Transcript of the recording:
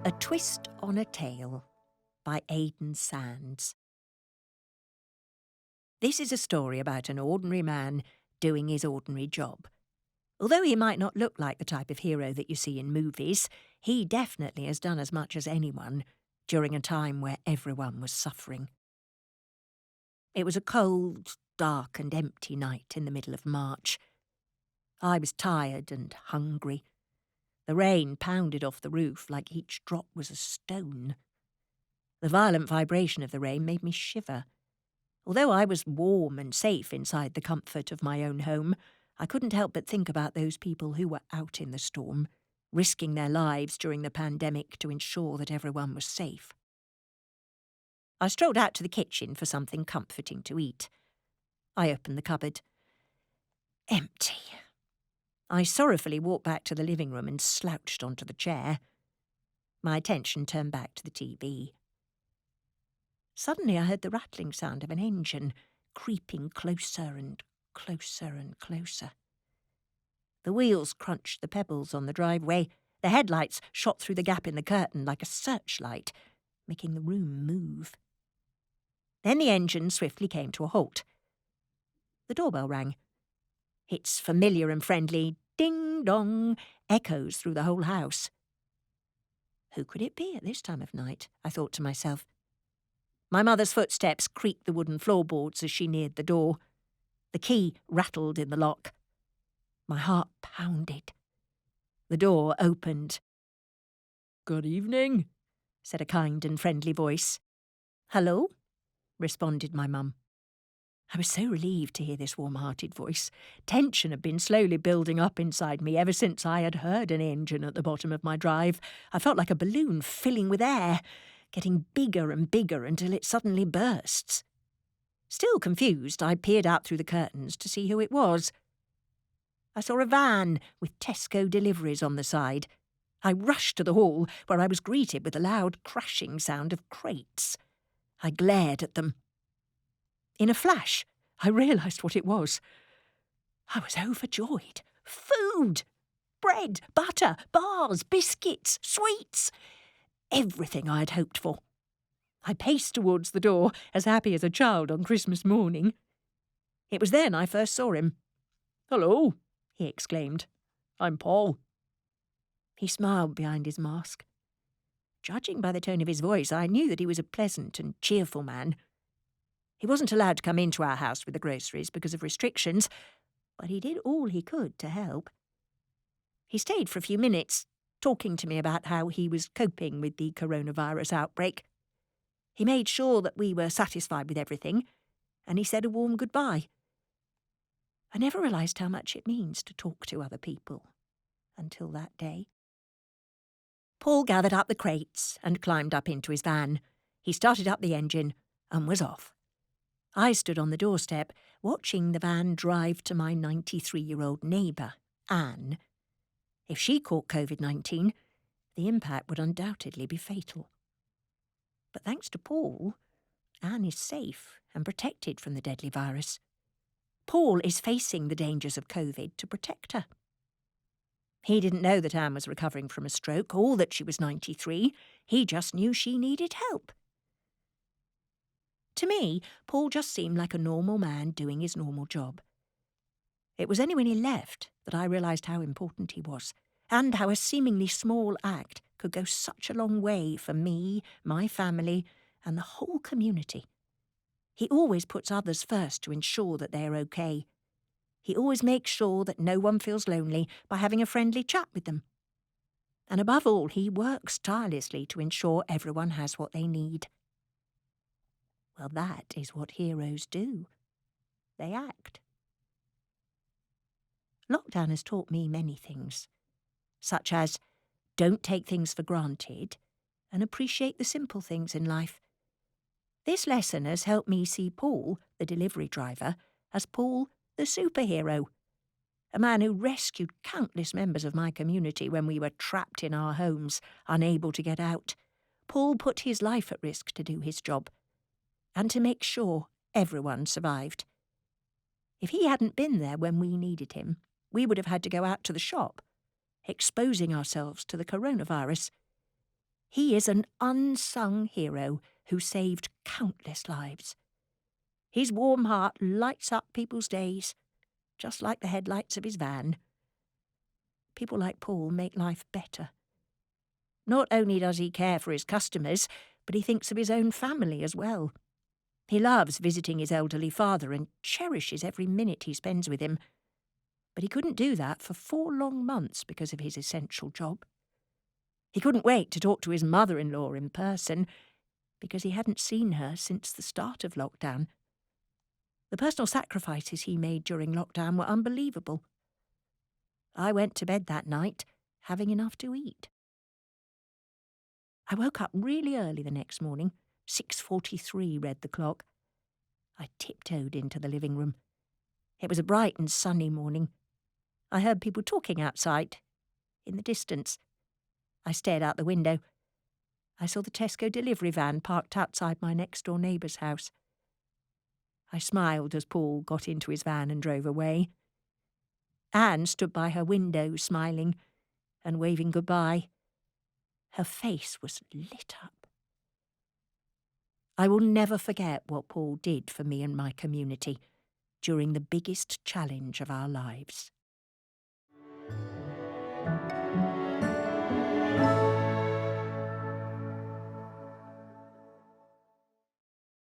A Twist on a Tale by Aidan Sands. This is a story about an ordinary man doing his ordinary job. Although he might not look like the type of hero that you see in movies, he definitely has done as much as anyone during a time where everyone was suffering. It was a cold, dark and empty night in the middle of March. I was tired and hungry. The rain pounded off the roof like each drop was a stone. The violent vibration of the rain made me shiver. Although I was warm and safe inside the comfort of my own home, I couldn't help but think about those people who were out in the storm, risking their lives during the pandemic to ensure that everyone was safe. I strolled out to the kitchen for something comforting to eat. I opened the cupboard. Empty. I sorrowfully walked back to the living room and slouched onto the chair. My attention turned back to the TV. Suddenly I heard the rattling sound of an engine creeping closer and closer and closer. The wheels crunched the pebbles on the driveway. The headlights shot through the gap in the curtain like a searchlight, making the room move. Then the engine swiftly came to a halt. The doorbell rang. Its familiar and friendly ding-dong echoes through the whole house. Who could it be at this time of night? I thought to myself. My mother's footsteps creaked the wooden floorboards as she neared the door. The key rattled in the lock. My heart pounded. The door opened. "Good evening," said a kind and friendly voice. "Hello," responded my mum. I was so relieved to hear this warm-hearted voice. Tension had been slowly building up inside me ever since I had heard an engine at the bottom of my drive. I felt like a balloon filling with air, getting bigger and bigger until it suddenly bursts. Still confused, I peered out through the curtains to see who it was. I saw a van with Tesco deliveries on the side. I rushed to the hall, where I was greeted with a loud crashing sound of crates. I glared at them. In a flash, I realised what it was. I was overjoyed. Food! Bread, butter, bars, biscuits, sweets. Everything I had hoped for. I paced towards the door, as happy as a child on Christmas morning. It was then I first saw him. "Hello," he exclaimed. "I'm Paul." He smiled behind his mask. Judging by the tone of his voice, I knew that he was a pleasant and cheerful man. He wasn't allowed to come into our house with the groceries because of restrictions, but he did all he could to help. He stayed for a few minutes, talking to me about how he was coping with the coronavirus outbreak. He made sure that we were satisfied with everything, and he said a warm goodbye. I never realised how much it means to talk to other people until that day. Paul gathered up the crates and climbed up into his van. He started up the engine and was off. I stood on the doorstep, watching the van drive to my 93-year-old neighbour, Anne. If she caught COVID-19, the impact would undoubtedly be fatal. But thanks to Paul, Anne is safe and protected from the deadly virus. Paul is facing the dangers of COVID to protect her. He didn't know that Anne was recovering from a stroke or that she was 93. He just knew she needed help. To me, Paul just seemed like a normal man doing his normal job. It was only when he left that I realised how important he was, and how a seemingly small act could go such a long way for me, my family, and the whole community. He always puts others first to ensure that they're okay. He always makes sure that no one feels lonely by having a friendly chat with them. And above all, he works tirelessly to ensure everyone has what they need. Well, that is what heroes do. They act. Lockdown has taught me many things, such as don't take things for granted and appreciate the simple things in life. This lesson has helped me see Paul, the delivery driver, as Paul, the superhero, a man who rescued countless members of my community when we were trapped in our homes, unable to get out. Paul put his life at risk to do his job, and to make sure everyone survived. If he hadn't been there when we needed him, we would have had to go out to the shop, exposing ourselves to the coronavirus. He is an unsung hero who saved countless lives. His warm heart lights up people's days, just like the headlights of his van. People like Paul make life better. Not only does he care for his customers, but he thinks of his own family as well. He loves visiting his elderly father and cherishes every minute he spends with him. But he couldn't do that for 4 long months because of his essential job. He couldn't wait to talk to his mother-in-law in person because he hadn't seen her since the start of lockdown. The personal sacrifices he made during lockdown were unbelievable. I went to bed that night having enough to eat. I woke up really early the next morning. 6:43 read the clock. I tiptoed into the living room. It was a bright and sunny morning. I heard people talking outside, in the distance. I stared out the window. I saw the Tesco delivery van parked outside my next-door neighbour's house. I smiled as Paul got into his van and drove away. Anne stood by her window, smiling and waving goodbye. Her face was lit up. I will never forget what Paul did for me and my community during the biggest challenge of our lives.